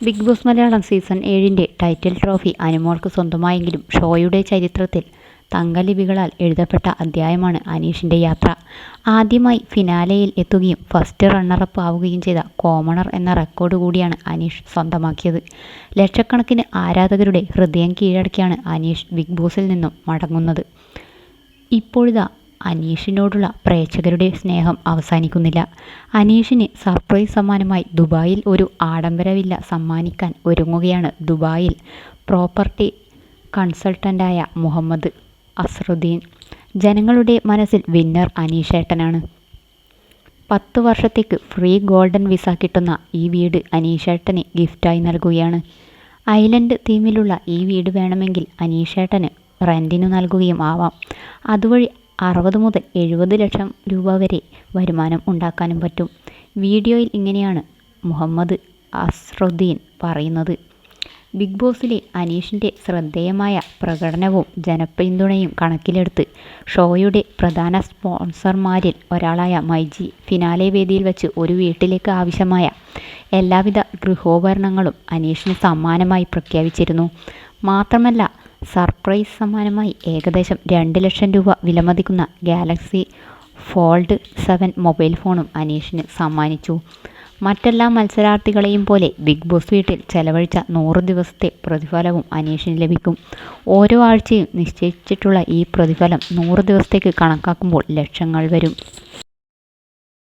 Big Boss Malayalam season 7 title trophy അനുമോൾക്ക് സ്വന്തമായെങ്കിലും ഷോയുടെ ചരിത്രത്തിൽ തങ്കലിപികളാൽ എഴുതപ്പെട്ട അധ്യായമാണ് അനീഷിൻ്റെ യാത്ര. ആദ്യമായി ഫിനാലെയിൽ എത്തുകയും ഫസ്റ്റ് റണ്ണറപ്പ് ആവുകയും ചെയ്ത കോമണർ എന്ന റെക്കോർഡ് കൂടിയാണ് അനീഷ് സ്വന്തമാക്കിയത്. ലക്ഷക്കണക്കിന് ആരാധകരുടെ ഹൃദയം കീഴടക്കിയാണ് അനീഷ് ബിഗ് ബോസിൽ നിന്നും മടങ്ങുന്നത്. ഇപ്പോഴിതാ അനീഷിനോടുള്ള പ്രേക്ഷകരുടെ സ്നേഹം അവസാനിക്കുന്നില്ല. അനീഷിന് സർപ്രൈസ് സമ്മാനമായി ദുബായിൽ ഒരു ആഡംബര വില്ല സമ്മാനിക്കാൻ ഒരുങ്ങുകയാണ് ദുബായിൽ പ്രോപ്പർട്ടി കൺസൾട്ടൻ്റായ മുഹമ്മദ് അസ്റുദ്ദീൻ. ജനങ്ങളുടെ മനസ്സിൽ വിന്നർ അനീഷേട്ടനാണ്. 10 വർഷത്തേക്ക് ഫ്രീ ഗോൾഡൻ വിസ കിട്ടുന്ന ഈ വീട് അനീഷേട്ടന് ഗിഫ്റ്റായി നൽകുകയാണ്. ഐലൻഡ് തീമിലുള്ള ഈ വീട് വേണമെങ്കിൽ അനീഷേട്ടന് റെൻറ്റിനു നൽകുകയും ആവാം. അതുവഴി 60 മുതൽ 70 ലക്ഷം രൂപ വരെ വരുമാനം ഉണ്ടാക്കാനും പറ്റും. വീഡിയോയിൽ ഇങ്ങനെയാണ് മുഹമ്മദ് അസ്റുദ്ദീൻ പറയുന്നത്. ബിഗ് ബോസിലെ അനീഷിൻ്റെ ശ്രദ്ധേയമായ പ്രകടനവും ജനപിന്തുണയും കണക്കിലെടുത്ത് ഷോയുടെ പ്രധാന സ്പോൺസർമാരിൽ ഒരാളായ മൈജി ഫിനാലെ വേദിയിൽ വച്ച് ഒരു വീട്ടിലേക്ക് ആവശ്യമായ എല്ലാവിധ ഗൃഹോപകരണങ്ങളും അനീഷിന് സമ്മാനമായി പ്രഖ്യാപിച്ചിരുന്നു. മാത്രമല്ല, സർപ്രൈസ് സമ്മാനമായി ഏകദേശം 2 ലക്ഷം രൂപ വിലമതിക്കുന്ന ഗാലക്സി ഫോൾഡ് 7 മൊബൈൽ ഫോണും അനീഷിന് സമ്മാനിച്ചു. മറ്റെല്ലാ മത്സരാർത്ഥികളെയും പോലെ ബിഗ് ബോസ് വീട്ടിൽ ചെലവഴിച്ച 100 ദിവസത്തെ പ്രതിഫലവും അനീഷിന് ലഭിക്കും. ഓരോ ആഴ്ചയും നിശ്ചയിച്ചിട്ടുള്ള ഈ പ്രതിഫലം 100 ദിവസത്തേക്ക് കണക്കാക്കുമ്പോൾ ലക്ഷങ്ങൾ വരും.